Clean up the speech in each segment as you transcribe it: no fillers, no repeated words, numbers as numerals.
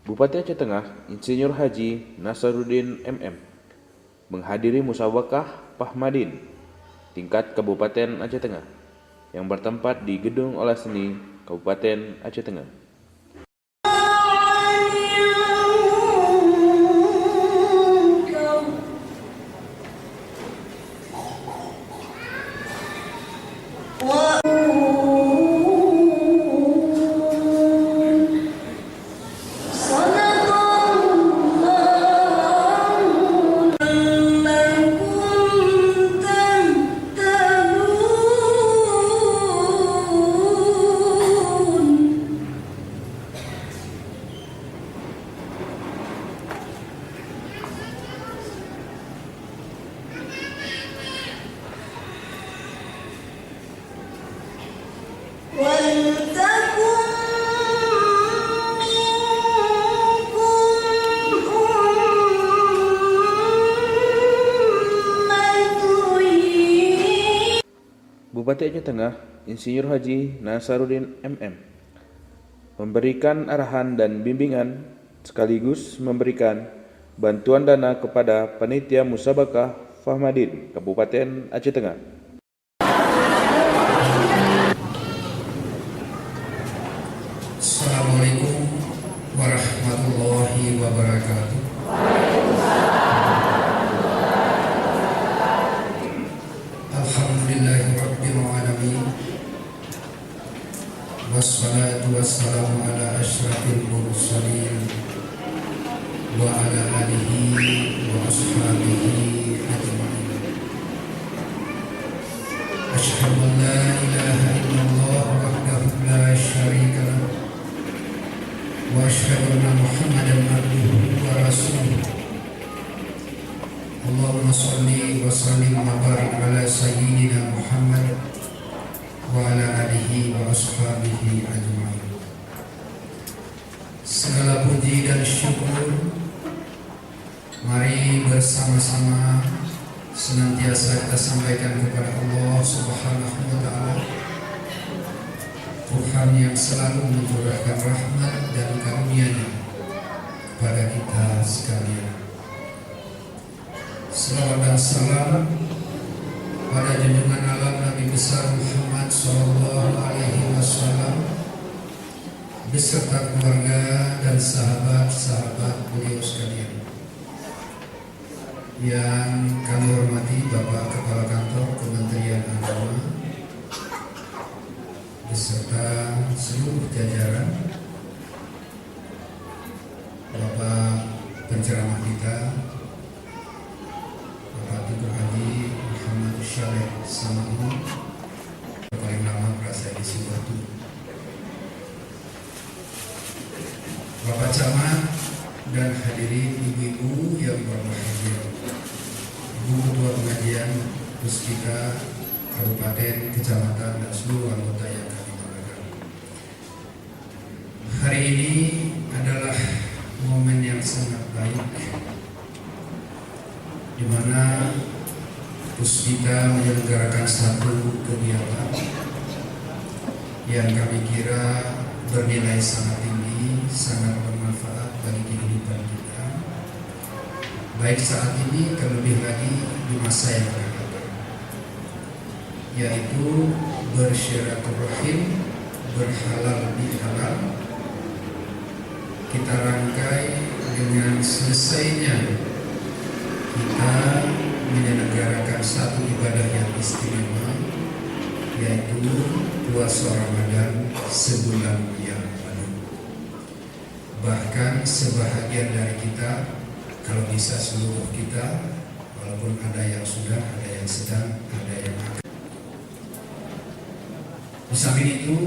Bupati Aceh Tengah, Insinyur Haji Nasaruddin MM, menghadiri musyawarah Pahmadin tingkat Kabupaten Aceh Tengah yang bertempat di Gedung Olah Seni Kabupaten Aceh Tengah. Bupati Aceh Tengah, Insinyur Haji Nasaruddin MM, memberikan arahan dan bimbingan sekaligus memberikan bantuan dana kepada panitia musabakah Pahmadin Kabupaten Aceh Tengah. Assalamualaikum warahmatullahi wabarakatuh. Alhamdulillahi rabbil alamin. Wassalatu wassalamu ala asyrafil mursalin wa ala alihi wa ashabihi ajma'in. Asyhadu an la ilaha illallah wahdahu la syarika lahu wa asyhadu anna Muhammadan abduhu wa rasuluh. Allahumma shalli wa sallim wa barik ala sayyidina Muhammad wa ala alihi wa ashabihi ajma'in. Segala puji dan syukur mari bersama-sama senantiasa kita sampaikan kepada Allah Subhanahu wa taala, Tuhan yang selalu mencurahkan rahmat dan karunia-Nya kepada kita sekalian. Salawat dan salam pada junjungan alam Nabi besar Muhammad sallallahu alaihi wasallam beserta keluarga dan sahabat-sahabat beliau sekalian. Yang kami hormati Bapak Kepala Kantor Kementerian Agama beserta seluruh jajaran, Bapak penceramah kita, Bapak Tukur Haji Muhammad Syarif Samahu, paling lama berasa di Singapura, Bapak Camat dan hadirin ibu-ibu yang berbahagia, Ibu Ketua Pengajian Puspita Kabupaten, Kecamatan, dan seluruh anggota yang kami banggakan. Hari ini adalah momen yang sangat baik di mana Puspita menyelenggarakan satu kegiatan yang kami kira bernilai sangat tinggi, sangat bermanfaat bagi kehidupan kita, baik saat ini terlebih lagi di masa yang akan datang, yaitu bersilaturahim, berhalal bihalal. Kita rangkai dengan selesainya kita menyelenggarakan satu ibadah yang istimewa, yaitu puasa Ramadan sebulan yang penuh. Bahkan sebahagian dari kita, kalau bisa seluruh kita, walaupun ada yang sudah, ada yang sedang, ada yang akan. Di samping itu,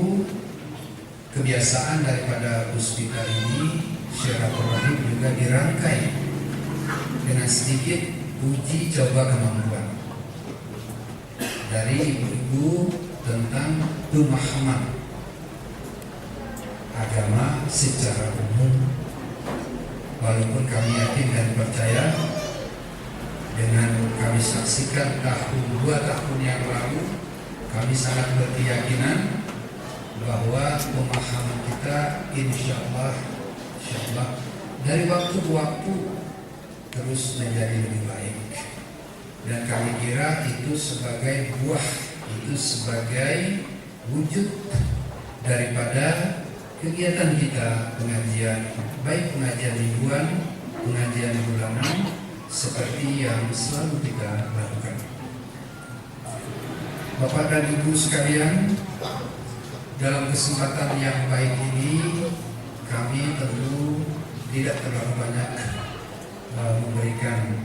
kebiasaan daripada Puspita ini, silaturahim juga dirangkai dengan sedikit uji coba kemampuan dari ibu-ibu tentang pemahaman agama secara umum. Walaupun kami yakin dan percaya dengan kami saksikan dua tahun yang lalu, kami sangat berkeyakinan bahwa pemahaman kita insya Allah insya Allah dari waktu ke waktu terus menjadi lebih baik. Dan kami kira itu sebagai buah, itu sebagai wujud daripada kegiatan kita pengajian, baik pengajian mingguan, pengajian bulanan, seperti yang selalu kita lakukan. Bapak dan Ibu sekalian, dalam kesempatan yang baik ini kami tentu tidak terlalu banyak memberikan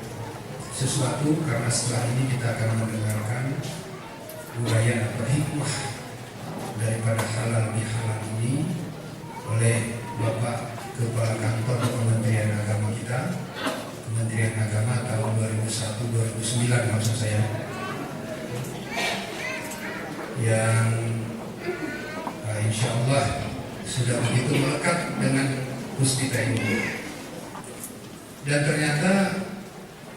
sesuatu, karena setelah ini kita akan mendengarkan uraian atau hikmah daripada halal bihalal ini oleh Bapak Kepala Kantor Kementerian Agama kita, Kementerian Agama tahun 2001-2009 maksud saya, yang insya Allah sudah begitu melekat dengan puspita ini. Dan ternyata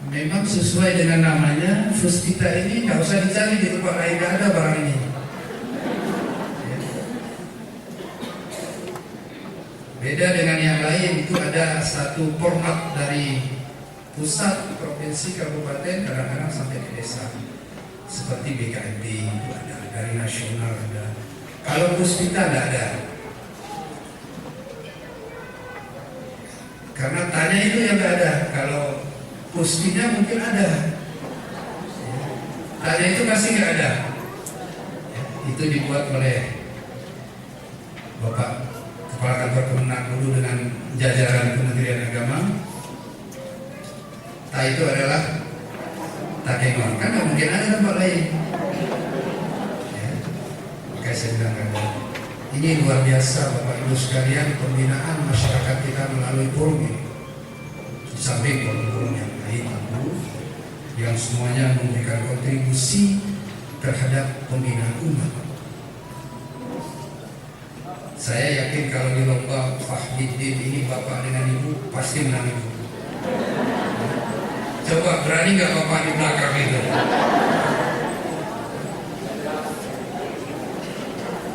memang sesuai dengan namanya, puspita ini nggak usah dicari di tempat lain, nggak ada barang ini. Beda dengan yang lain, itu ada satu format dari pusat, provinsi, kabupaten, kadang-kadang sampai ke desa. Seperti BKMB itu ada, dari nasional ada. Kalau puspita tidak ada. Karena tanya itu yang tidak ada. Kalau pustinya mungkin ada. Tanya itu masih nggak ada. Itu dibuat oleh Bapak Kepala Kantor Kemenag dulu dengan jajaran Kementerian Agama. Itu adalah Takengon, kan nggak mungkin ada tempat lain. Makanya saya bilang ada. Ini luar biasa Bapak Ibu sekalian, pembinaan masyarakat kita melalui forum ini. Di samping forum-forum yang lain tentu, yang semuanya memberikan kontribusi terhadap pembinaan umat. Saya yakin kalau di lomba Fahmiddin ini Bapak dengan Ibu pasti menang Ibu. Coba berani nggak Bapak di belakang itu?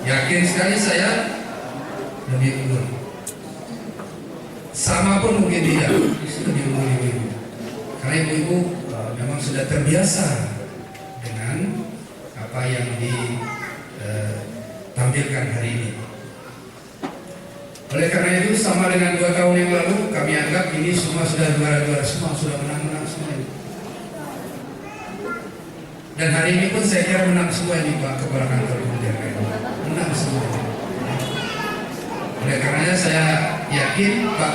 Yakin sekali saya lebih unggul. Sama pun mungkin tidak, lebih unggul ibu-ibu. Karena ibu-ibu memang sudah terbiasa dengan apa yang ditampilkan hari ini. Oleh karena itu sama dengan 2 tahun yang lalu, kami anggap ini semua sudah juara-juara semua, sudah menang-menang semua ini. Dan hari ini pun saya kira menang semua ini Pak Kepala Kantor Kementerian Agama, menang semua. Oleh karenanya saya yakin Pak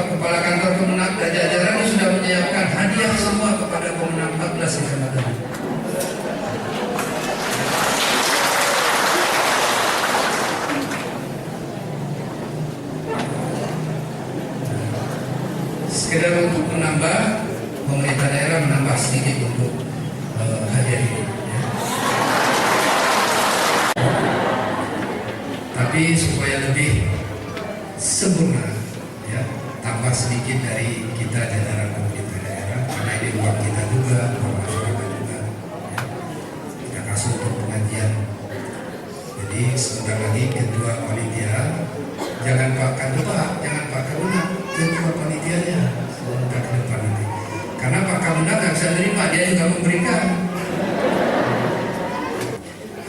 Kepala Kantor Kemenag dan jajarannya sudah menyiapkan hadiah semua kepada pemenang 14 kecamatan. Sekedar untuk menambah, pemerintah daerah menambah sedikit untuk hadiah ini. Ya. Tapi supaya lebih sempurna, ya, tambah sedikit dari kita jajaran pemerintah daerah, karena ini uang kita juga, uang masyarakat juga. Ya. Kita kasih untuk pengajian. Jadi sebentar lagi ketua panitia, jangan Pak Ketua, jangan Pak Kemenag, ketua panitianya sebentar ke depan nanti. Karena Pak Kemenag nggak bisa terima, dia juga memberikan.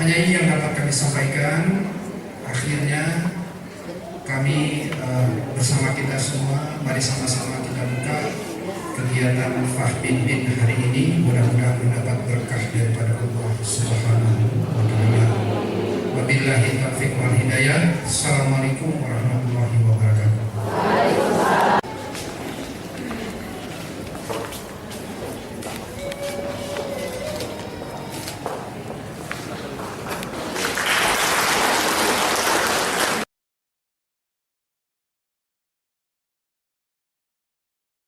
Hanya ini yang dapat kami sampaikan. Akhirnya kami bersama kita semua, mari sama-sama kita buka kegiatan Fahmiddin hari ini. Mudah-mudahan mendapat berkah